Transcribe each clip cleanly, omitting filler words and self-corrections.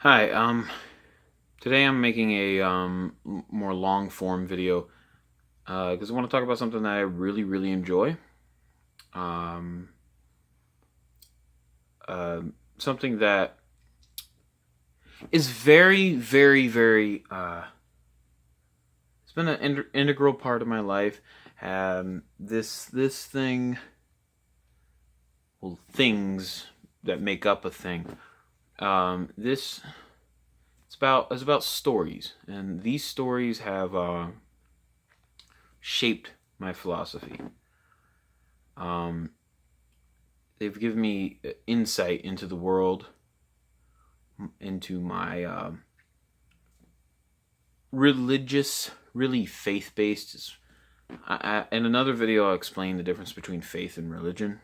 Hi, today I'm making a more long form video because I want to talk about something that I really, really enjoy. Um, uh, Something that is very, very, very. It's been an integral part of my life. This thing, well, things that make up a thing. This it's about stories, and these stories have shaped my philosophy. Um, they've given me insight into the world, into my religious, really faith based. In another video, I'll explain the difference between faith and religion.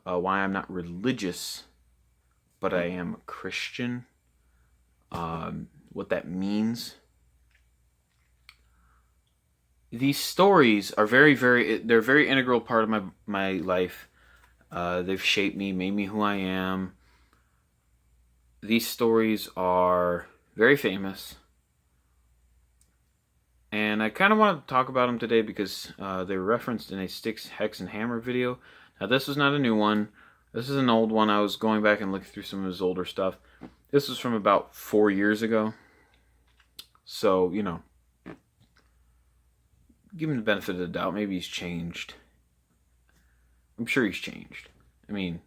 Why I'm not religious, but I am a Christian. What that means. These stories are they're a very integral part of my life. They've shaped me, made me who I am. These stories are very famous, and I kind of want to talk about them today because they were referenced in a Sticks, Hex, and Hammer video. Now, this is not a new one. This is an old one. I was going back and looking through some of his older stuff. This was from about 4 years ago. So, give him the benefit of the doubt. Maybe he's changed. I'm sure he's changed. I mean,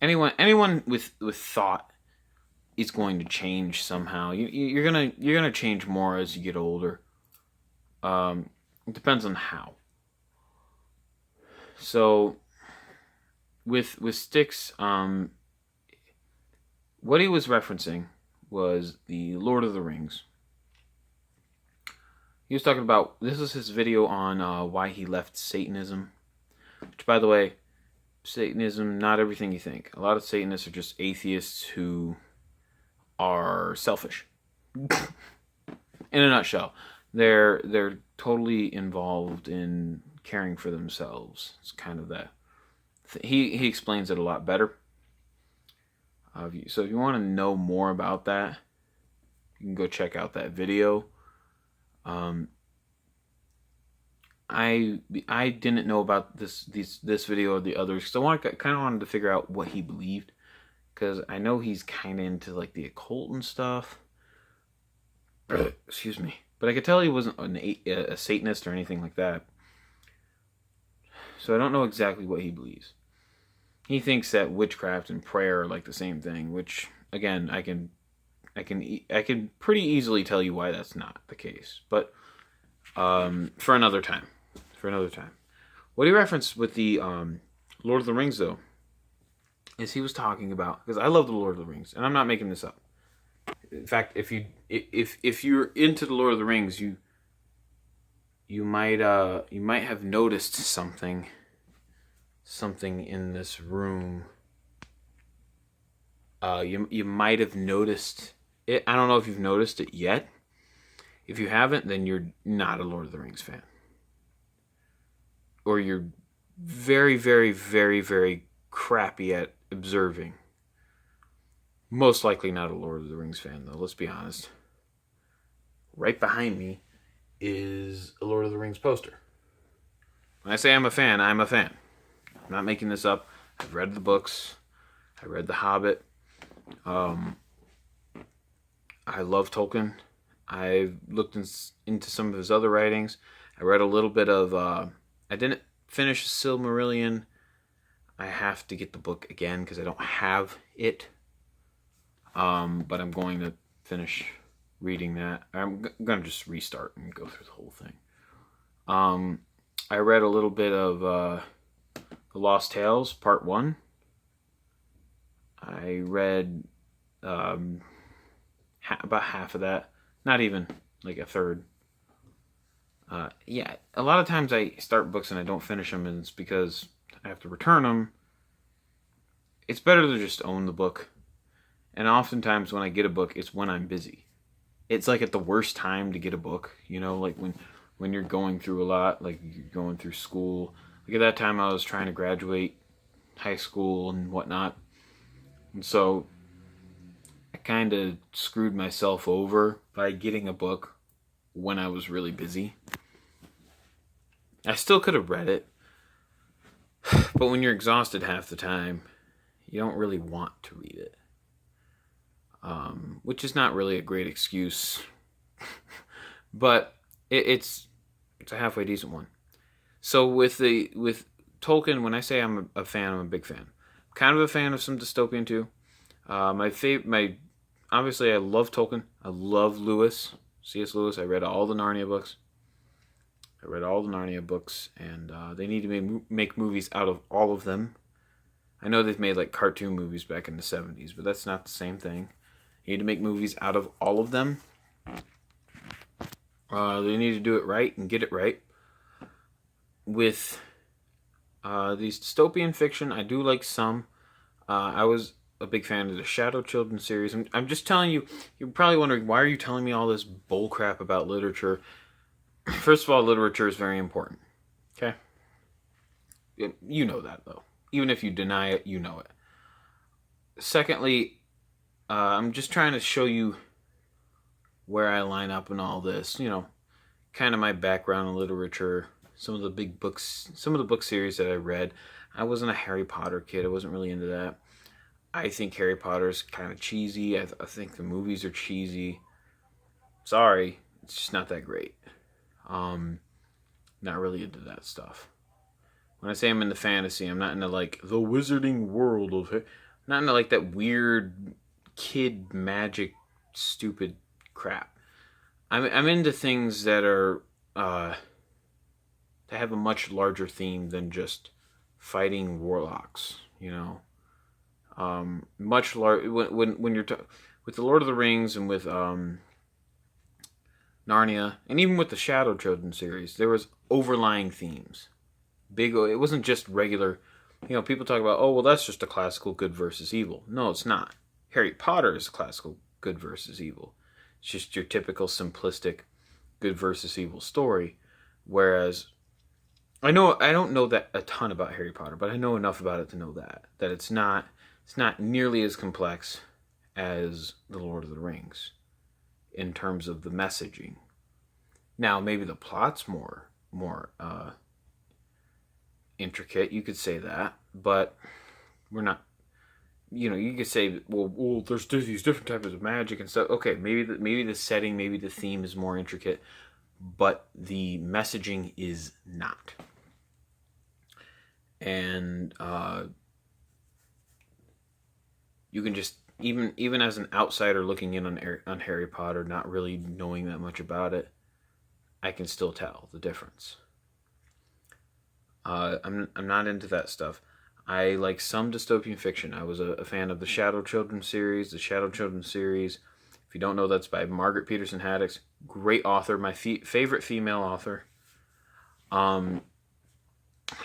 anyone with thought is going to change somehow. You're gonna change more as you get older. It depends on how. So with Styx, what he was referencing was the Lord of the Rings. He was talking about, this is his video on why he left Satanism. Which, by the way, Satanism, not everything you think. A lot of Satanists are just atheists who are selfish. In a nutshell, they're totally involved in caring for themselves. It's kind of that. He explains it a lot better. So if you want to know more about that, you can go check out that video. I didn't know about this video or the others because I kind of wanted to figure out what he believed, because I know he's kind of into like the occult and stuff. Excuse me, but I could tell he wasn't a Satanist or anything like that. So I don't know exactly what he believes. He thinks that witchcraft and prayer are like the same thing, which again I can pretty easily tell you why that's not the case. But for another time. What he referenced with the Lord of the Rings, though, is he was talking about, because I love the Lord of the Rings, and I'm not making this up. In fact, if you're into the Lord of the Rings, you might have noticed something in this room. You might have noticed it. I don't know if you've noticed it yet. If you haven't, then you're not a Lord of the Rings fan, or you're very, very, very, very crappy at observing. Most likely not a Lord of the Rings fan, though. Let's be honest. Right behind me is a Lord of the Rings poster. When I say I'm a fan, I'm a fan. I'm not making this up. I've read the books. I read The Hobbit. I love Tolkien. I've looked into some of his other writings. I read a little bit of... I didn't finish Silmarillion. I have to get the book again because I don't have it. But I'm going to finish reading that. I'm going to just restart and go through the whole thing. I read a little bit of The Lost Tales, Part 1. I read about half of that. Not even, like a third. Yeah, a lot of times I start books and I don't finish them, and it's because I have to return them. It's better to just own the book. And oftentimes when I get a book, it's when I'm busy. It's like at the worst time to get a book, like when you're going through a lot, like you're going through school. Like at that time I was trying to graduate high school and whatnot. And so kind of screwed myself over by getting a book when I was really busy. I still could have read it, but when you're exhausted half the time, you don't really want to read it. Which is not really a great excuse, but it's a halfway decent one. So with Tolkien, when I say I'm a fan, I'm a big fan. I'm kind of a fan of some dystopian too. Obviously I love Tolkien. I love Lewis, C.S. Lewis. I read all the Narnia books. And they need to make movies out of all of them. I know they've made like cartoon movies back in the 70s, but that's not the same thing. You need to make movies out of all of them. They need to do it right and get it right. With these dystopian fiction, I do like some. I was a big fan of the Shadow Children series. I'm just telling you, you're probably wondering, why are you telling me all this bullcrap about literature? First of all, literature is very important. Okay? You know that, though. Even if you deny it, you know it. Secondly, I'm just trying to show you where I line up in all this. You know, kind of my background in literature. Some of the big books, some of the book series that I read. I wasn't a Harry Potter kid. I wasn't really into that. I think Harry Potter's kind of cheesy. I think the movies are cheesy. Sorry, it's just not that great. Not really into that stuff. When I say I'm into fantasy, I'm not into like the wizarding world of it. Not into like that weird kid magic stupid crap. I'm into things that are that have a much larger theme than just fighting warlocks, you know. Much larger when you're with the Lord of the Rings and with Narnia, and even with the Shadow Children series, there was overlying themes. It wasn't just regular, you know, people talk about, oh, well, that's just a classical good versus evil. No, it's not. Harry Potter is a classical good versus evil. It's just your typical simplistic good versus evil story. Whereas, I don't know that a ton about Harry Potter, but I know enough about it to know that it's not nearly as complex as the Lord of the Rings in terms of the messaging. Now, maybe the plot's more intricate. You could say that, but we're not. You know, you could say, well, there's these different types of magic and stuff. Okay, maybe the setting, maybe the theme is more intricate, but the messaging is not. And you can just even as an outsider looking in on Harry Potter, not really knowing that much about it, I can still tell the difference. I'm not into that stuff. I like some dystopian fiction. I was a fan of the Shadow Children series. The Shadow Children series, if you don't know, that's by Margaret Peterson Haddix. Great author, my favorite female author.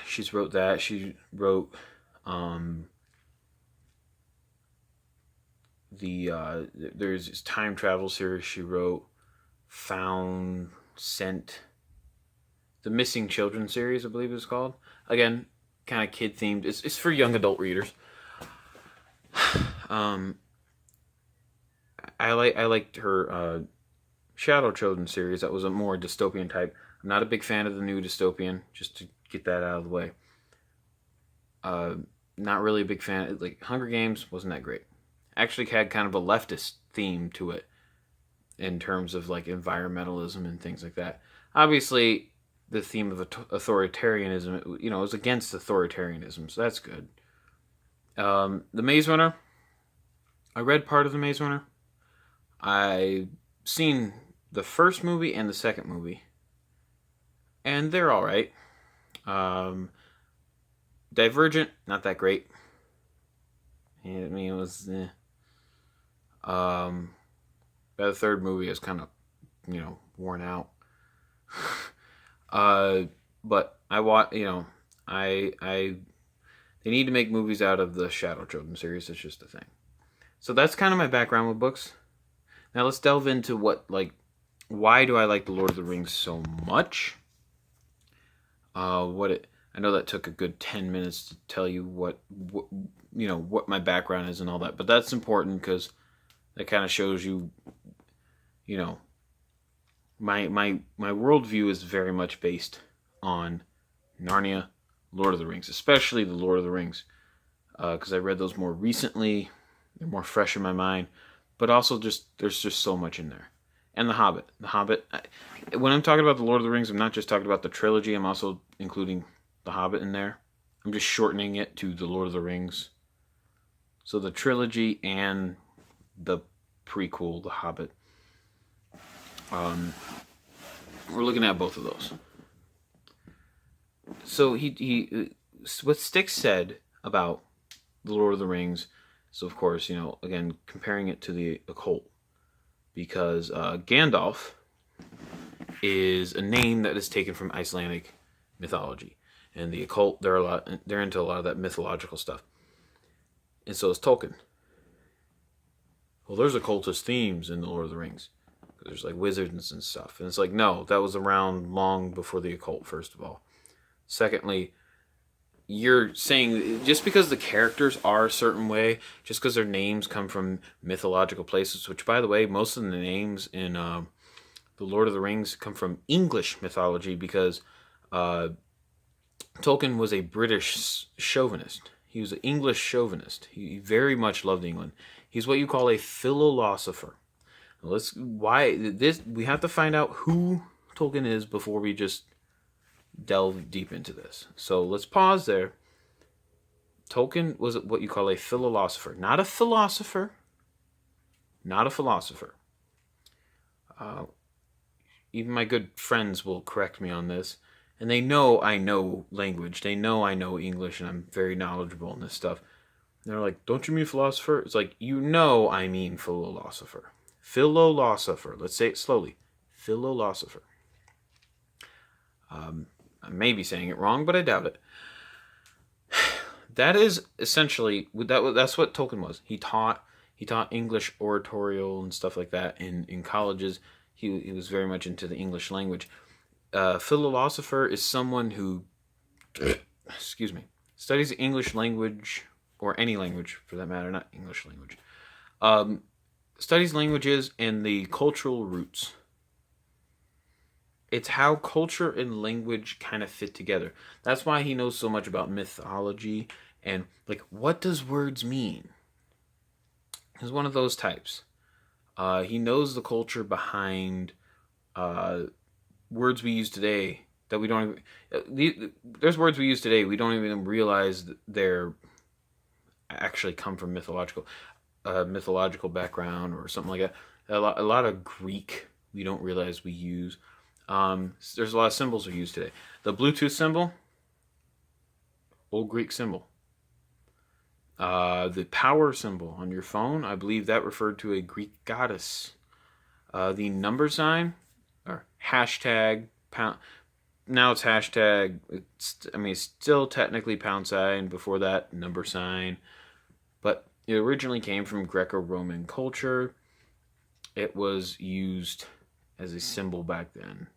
She's wrote that. She wrote there's this time travel series she wrote, Found Scent, the Missing Children series, I believe it's called. Again, kind of kid themed. It's for young adult readers. I liked her Shadow Children series. That was a more dystopian type. I'm not a big fan of the new dystopian, just to get that out of the way. Not really a big fan. Like Hunger Games wasn't that great. Actually had kind of a leftist theme to it in terms of like environmentalism and things like that. Obviously, the theme of authoritarianism, you know, it was against authoritarianism, so that's good. The Maze Runner, I read part of The Maze Runner. I've seen the first movie and the second movie, and they're all right. Divergent, not that great. I mean, it was. By the third movie, it's kind of, you know, worn out. But they need to make movies out of the Shadow Children series. It's just a thing. So that's kind of my background with books. Now let's delve into why do I like The Lord of the Rings so much? I know that took a good 10 minutes to tell you what my background is and all that, but that's important because, that kind of shows you, you know, my worldview is very much based on Narnia, Lord of the Rings, especially the Lord of the Rings, because I read those more recently. They're more fresh in my mind, but also there's just so much in there. And The Hobbit. The Hobbit. When I'm talking about the Lord of the Rings, I'm not just talking about the trilogy. I'm also including The Hobbit in there. I'm just shortening it to the Lord of the Rings. So the trilogy and the prequel, The Hobbit. We're looking at both of those. So what Styx said about the Lord of the Rings. So of course, again, comparing it to the occult, because Gandalf is a name that is taken from Icelandic mythology, and the occult they're into a lot of that mythological stuff, and so is Tolkien. Well, there's occultist themes in the Lord of the Rings. There's like wizards and stuff, and it's like, no, that was around long before the occult. First of all, secondly, you're saying just because the characters are a certain way, just because their names come from mythological places, which, by the way, most of the names in the Lord of the Rings come from English mythology, because Tolkien was a British chauvinist. He was an English chauvinist. He very much loved England. He's what you call a philosopher. We have to find out who Tolkien is before we just delve deep into this. So let's pause there. Tolkien was what you call a philosopher, not a philosopher. Not a philosopher. Even my good friends will correct me on this, and they know I know language. They know I know English, and I'm very knowledgeable in this stuff. And they're like, "Don't you mean philosopher?" It's like, I mean philosopher. Philosopher. Let's say it slowly. Philosopher. I may be saying it wrong, but I doubt it. That is essentially that's what Tolkien was. He taught English oratorial and stuff like that in colleges. He was very much into the English language. Philosopher is someone who, studies the English language, or any language for that matter, not English language. Studies languages and the cultural roots. It's how culture and language kind of fit together. That's why he knows so much about mythology and, like, what does words mean? He's one of those types. He knows the culture behind words we use today that we don't even... There's words we use today we don't even realize that they're actually come from mythological background or something like that. A lot of Greek we don't realize we use. There's a lot of symbols we use today. The Bluetooth symbol, Old Greek symbol. The power symbol on your phone, I believe that referred to a Greek goddess. The number sign, or hashtag, pound. Now it's hashtag. It's still technically pound sign. Before that, number sign. But it originally came from Greco-Roman culture. It was used as a symbol back then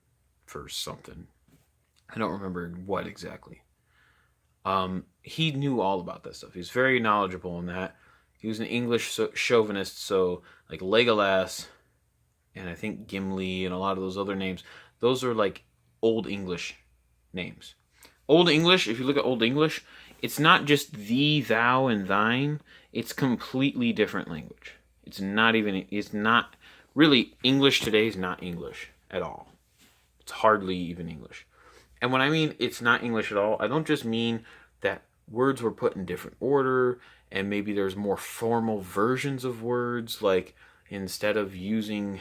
for something. I don't remember what exactly. He knew all about that stuff. He was very knowledgeable in that. He was an English chauvinist, so like Legolas and I think Gimli and a lot of those other names, those are like Old English names. Old English, if you look at Old English, it's not just thee, thou, and thine. It's completely different language. It's not really, English today is not English at all. It's hardly even English. And when I mean it's not English at all, I don't just mean that words were put in different order and maybe there's more formal versions of words, like instead of using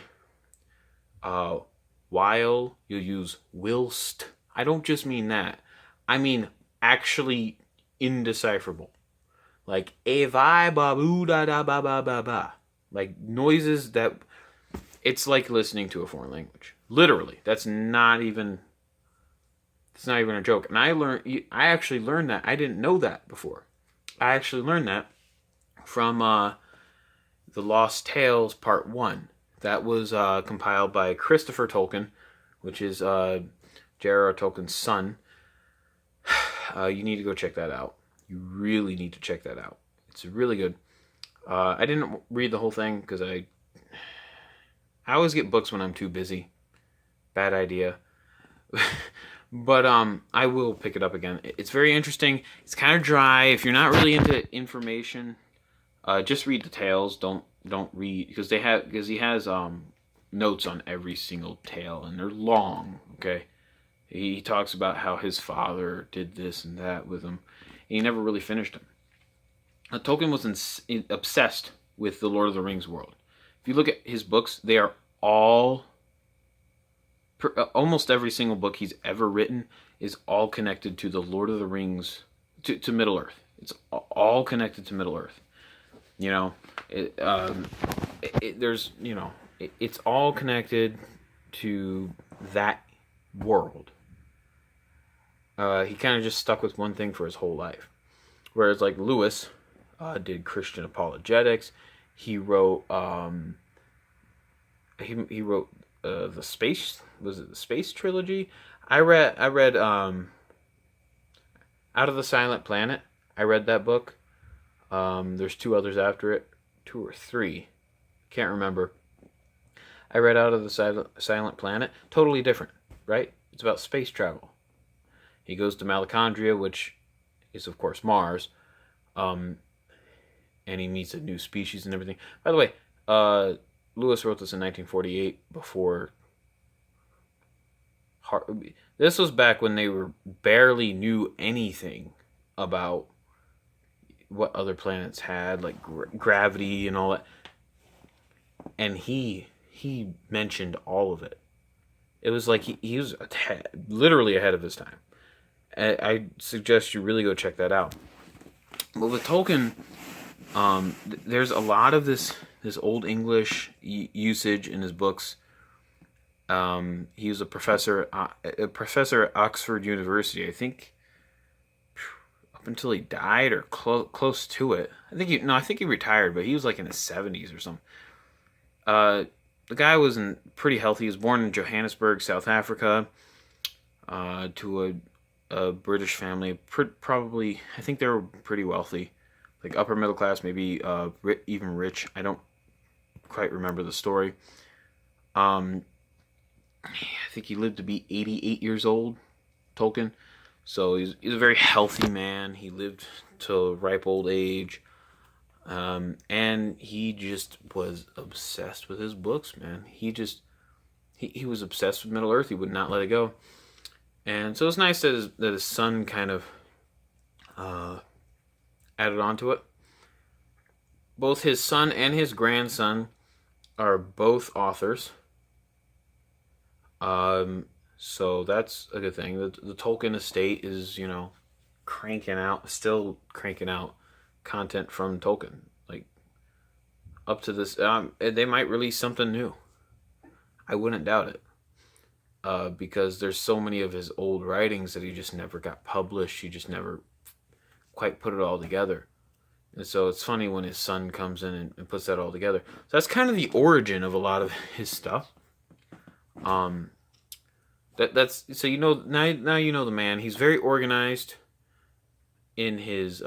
while, you'll use whilst. I don't just mean that. I mean actually indecipherable. Like a-vi ba-boo da-da-ba-ba-ba-ba. Like noises that... It's like listening to a foreign language. Literally. That's not even a joke. And I actually learned that. I didn't know that before. I actually learned that from The Lost Tales Part 1. That was compiled by Christopher Tolkien, which is J.R.R. Tolkien's son. You need to go check that out. You really need to check that out. It's really good. I didn't read the whole thing because I always get books when I'm too busy. Bad idea. But I will pick it up again. It's very interesting. It's kind of dry. If you're not really into information, just read the tales. Don't read because he has notes on every single tale, and they're long. Okay, he talks about how his father did this and that with him. And he never really finished them. Tolkien was obsessed with the Lord of the Rings world. If you look at his books, they are all almost every single book he's ever written is all connected to the Lord of the Rings, to Middle Earth. It's all connected to Middle Earth. You know, there's it's all connected to that world. He kind of just stuck with one thing for his whole life, whereas like Lewis did Christian apologetics. He wrote he wrote the space trilogy. I read Out of the Silent Planet. I read that book. There's two others after it, two or three, can't remember. I read Out of the Silent Planet. Totally different, right? It's about space travel. He goes to Malacandria, which is of course Mars, and he meets a new species and everything. By the way, Lewis wrote this in 1948 before. This was back when they barely knew anything about what other planets had, like gravity and all that. And he mentioned all of it. It was like he was literally ahead of his time. I suggest you really go check that out. But with Tolkien, there's a lot of this Old English usage in his books. He was a professor at Oxford University, I think, up until he died or close to it. I think he retired, but he was like in his 70s or something. The guy was pretty healthy. He was born in Johannesburg, South Africa, to a British family. Probably, I think they were pretty wealthy, like upper middle class, maybe even rich. I don't quite remember the story. I think he lived to be 88 years old, Tolkien. So he's a very healthy man. He lived to ripe old age. And he just was obsessed with his books, man. He was obsessed with Middle Earth. He would not let it go. And so it's nice that his son kind of added on to it. Both his son and his grandson are both authors. So that's a good thing. The Tolkien estate is, still cranking out content from Tolkien. Like, up to this, they might release something new. I wouldn't doubt it. Because there's so many of his old writings that he just never got published. He just never quite put it all together. And so it's funny when his son comes in and puts that all together. So that's kind of the origin of a lot of his stuff. That's so now you know the man. He's very organized in his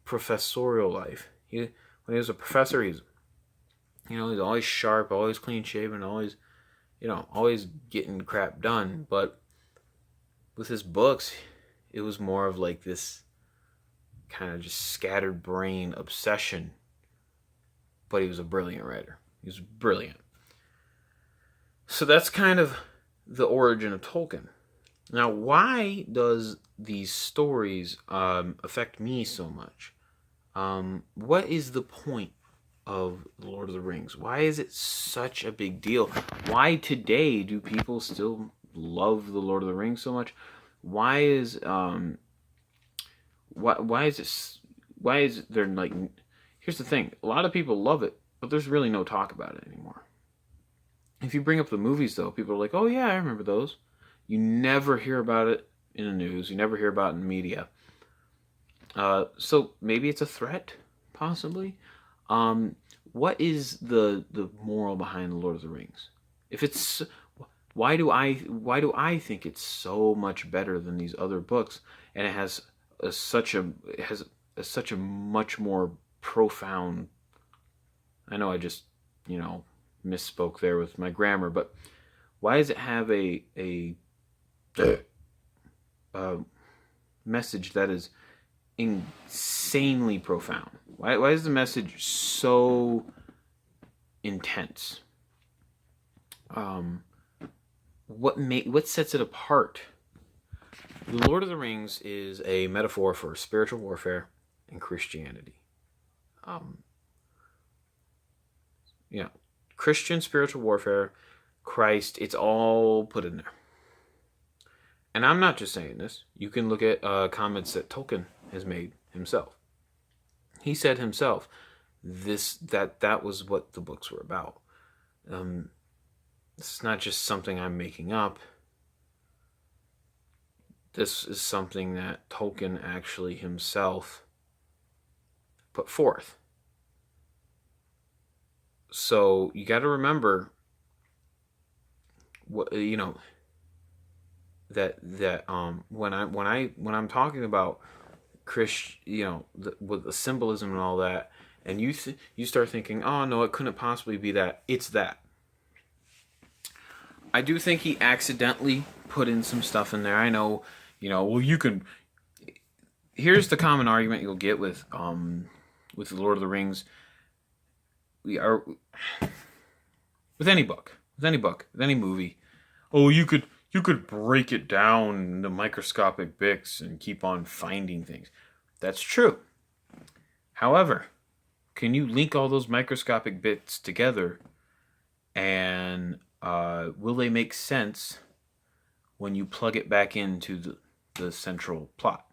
professorial life. When he was a professor, he's always sharp, always clean shaven, always getting crap done. But with his books, it was more of like this kind of just scattered brain obsession. But he was a brilliant writer. He was brilliant. So that's kind of the origin of Tolkien. Now, why does these stories affect me so much? What is the point of The Lord of the Rings? Why is it such a big deal? Why today do people still love The Lord of the Rings so much? Why is there like? Here's the thing: a lot of people love it, but there's really no talk about it anymore. If you bring up the movies, though, people are like, "Oh yeah, I remember those." You never hear about it in the news. You never hear about it in the media. So maybe it's a threat, possibly. What is the moral behind The Lord of the Rings? If it's why do I think it's so much better than these other books, and it has such a much more profound. I know I just, misspoke there with my grammar, but why does it have a message that is insanely profound? Why is the message so intense? What sets it apart? The Lord of the Rings is a metaphor for spiritual warfare and Christianity. Christian spiritual warfare, Christ, it's all put in there. And I'm not just saying this. You can look at comments that Tolkien has made himself. He said himself that was what the books were about. It's not just something I'm making up. This is something that Tolkien actually himself put forth. So you got to remember what that when I'm talking about with the symbolism and all that, and you start thinking, oh no, it couldn't possibly be that. It's that. I do think he accidentally put in some stuff in there. I know, well, you can. Here's the common argument you'll get with the Lord of the Rings. With any book, with any movie. Oh, you could break it down into microscopic bits and keep on finding things. That's true. However, can you link all those microscopic bits together, and will they make sense when you plug it back into the central plot,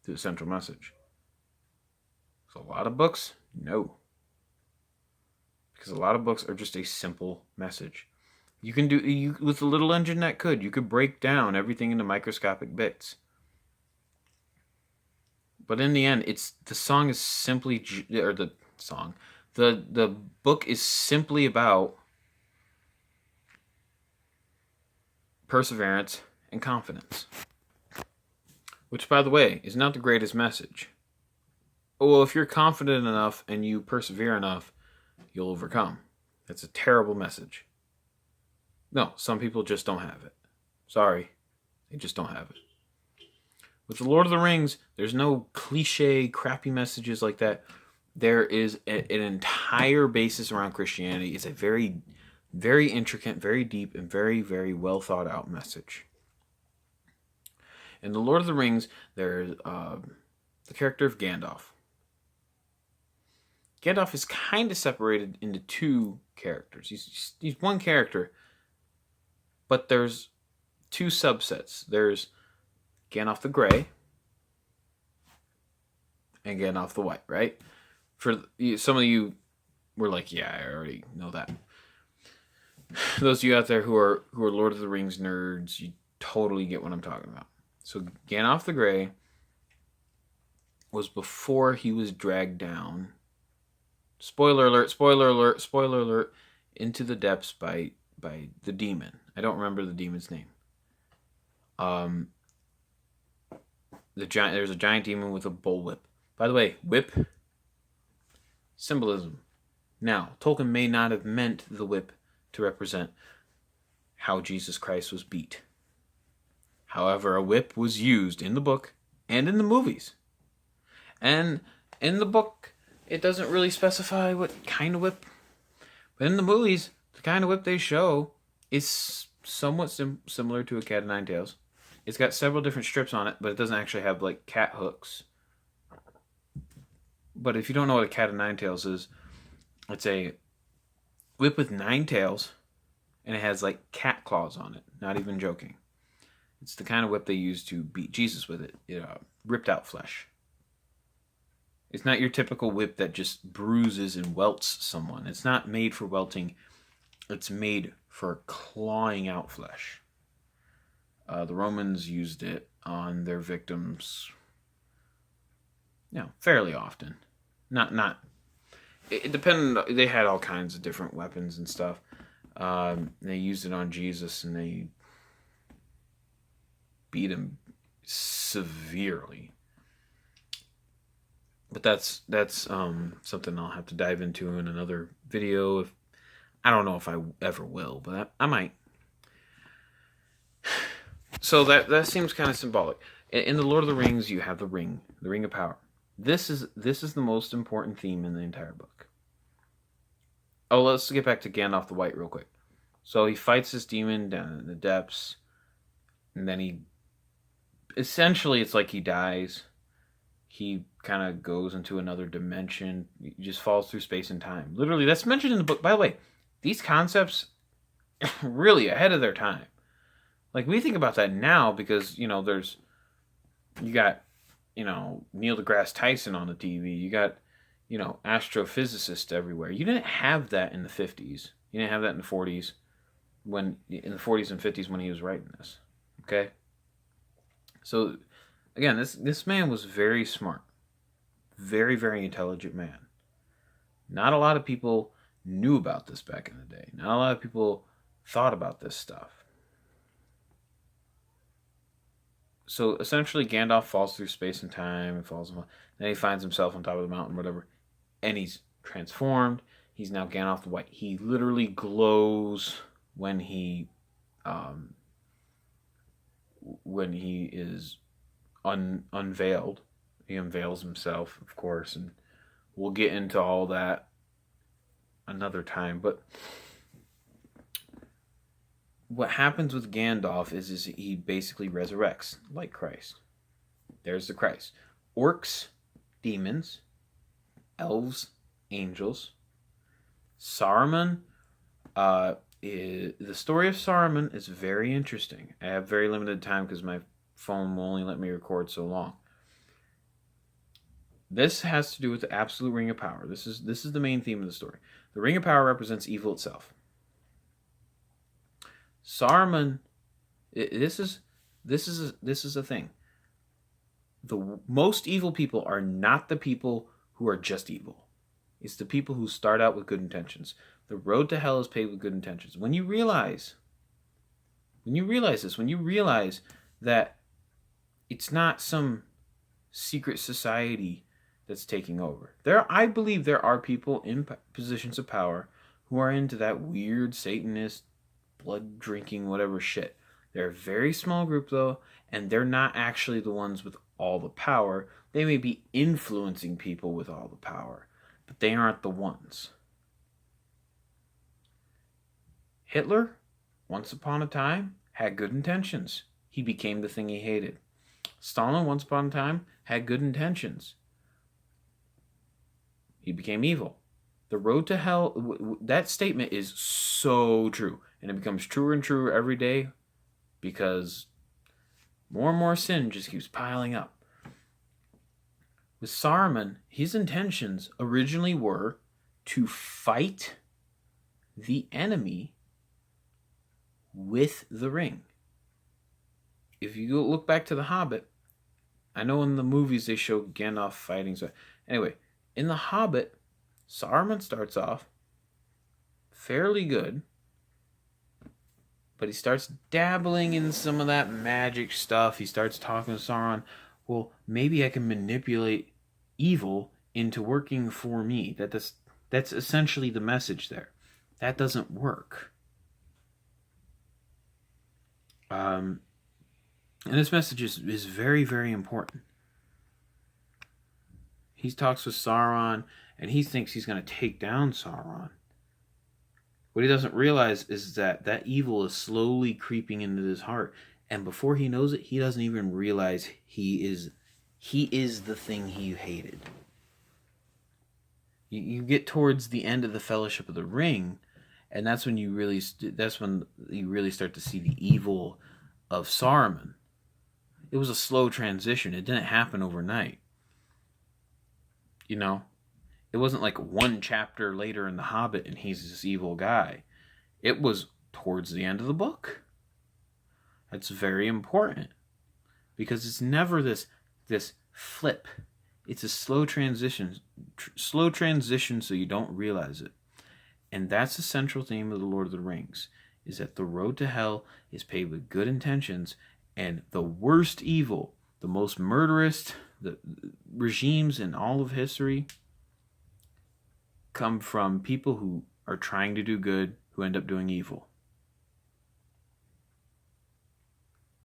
the central message? So a lot of books, no. Because a lot of books are just a simple message. You can do with a little engine that you could break down everything into microscopic bits. But in the end, the book is simply about perseverance and confidence. Which, by the way, is not the greatest message. Well, if you're confident enough and you persevere enough, you'll overcome. That's a terrible message. No, some people just don't have it. Sorry, they just don't have it. With the Lord of the Rings, there's no cliche, crappy messages like that. There is an entire basis around Christianity. It's a very, very intricate, very deep, and very, very well thought out message. In the Lord of the Rings, there's the character of Gandalf. Gandalf is kind of separated into two characters. He's one character, but there's two subsets. There's Gandalf the Grey and Gandalf the White, right? For some of you were like, yeah, I already know that. Those of you out there who are Lord of the Rings nerds, you totally get what I'm talking about. So Gandalf the Grey was before he was dragged down. Spoiler alert, into the depths by the demon. I don't remember the demon's name. There's a giant demon with a bullwhip. By the way, whip, symbolism. Now, Tolkien may not have meant the whip to represent how Jesus Christ was beat. However, a whip was used in the book and in the movies. And in the book, it doesn't really specify what kind of whip. But in the movies, the kind of whip they show is somewhat similar to a cat of nine tails. It's got several different strips on it, but it doesn't actually have like cat hooks. But if you don't know what a cat of nine tails is, it's a whip with 9 tails, and it has like cat claws on it. Not even joking. It's the kind of whip they used to beat Jesus with it. It ripped out flesh. It's not your typical whip that just bruises and welts someone. It's not made for welting. It's made for clawing out flesh. The Romans used it on their victims, fairly often. Not. It depended. They had all kinds of different weapons and stuff. They used it on Jesus, and they beat him severely. But that's something I'll have to dive into in another video. If I don't know if I ever will, but I might. So that seems kind of symbolic. In the Lord of the Rings, you have the Ring of Power. This is the most important theme in the entire book. Oh, let's get back to Gandalf the White real quick. So he fights this demon down in the depths, and then essentially it's like he dies. He kind of goes into another dimension. He just falls through space and time. Literally, that's mentioned in the book. By the way, these concepts are really ahead of their time. Like, we think about that now because, you got, Neil deGrasse Tyson on the TV. You got, astrophysicists everywhere. You didn't have that in the 50s. You didn't have that in the 40s, in the 40s and 50s when he was writing this. Okay? So, again, this man was very smart. Very, very intelligent man. Not a lot of people knew about this back in the day. Not a lot of people thought about this stuff. So essentially, Gandalf falls through space and time and then he finds himself on top of the mountain, whatever, and he's transformed. He's now Gandalf the White. He literally glows when he is unveiled. He unveils himself, of course, and we'll get into all that another time. But what happens with Gandalf is he basically resurrects like Christ. There's the Christ. Orcs, demons, elves, angels. Saruman, the story of Saruman is very interesting. I have very limited time because my phone will only let me record so long. This has to do with the absolute Ring of Power. This is the main theme of the story. The Ring of Power represents evil itself. Saruman, this is a thing. The most evil people are not the people who are just evil. It's the people who start out with good intentions. The road to hell is paved with good intentions. When you realize that it's not some secret society that's taking over. I believe there are people in positions of power who are into that weird Satanist, blood drinking, whatever shit. They're a very small group though, and they're not actually the ones with all the power. They may be influencing people with all the power, but they aren't the ones. Hitler, once upon a time, had good intentions. He became the thing he hated. Stalin, once upon a time, had good intentions. He became evil. The road to hell, that statement is so true. And it becomes truer and truer every day because more and more sin just keeps piling up. With Saruman, his intentions originally were to fight the enemy with the ring. If you go look back to The Hobbit, I know in the movies they show Gandalf fighting. So anyway, in The Hobbit, Saruman starts off fairly good, but he starts dabbling in some of that magic stuff. He starts talking to Sauron. Well, maybe I can manipulate evil into working for me. That's essentially the message there. That doesn't work. And this message is very, very important. He talks with Sauron, and he thinks he's going to take down Sauron. What he doesn't realize is that evil is slowly creeping into his heart. And before he knows it, he doesn't even realize he is the thing he hated. You get towards the end of the Fellowship of the Ring, and that's when you really start to see the evil of Saruman. It was a slow transition. It didn't happen overnight. It wasn't like one chapter later in The Hobbit and he's this evil guy. It was towards the end of the book. That's very important because it's never this flip. It's a slow transition so you don't realize it. And that's the central theme of The Lord of the Rings, is that the road to hell is paved with good intentions, and the worst evil, the most murderous, the regimes in all of history come from people who are trying to do good who end up doing evil.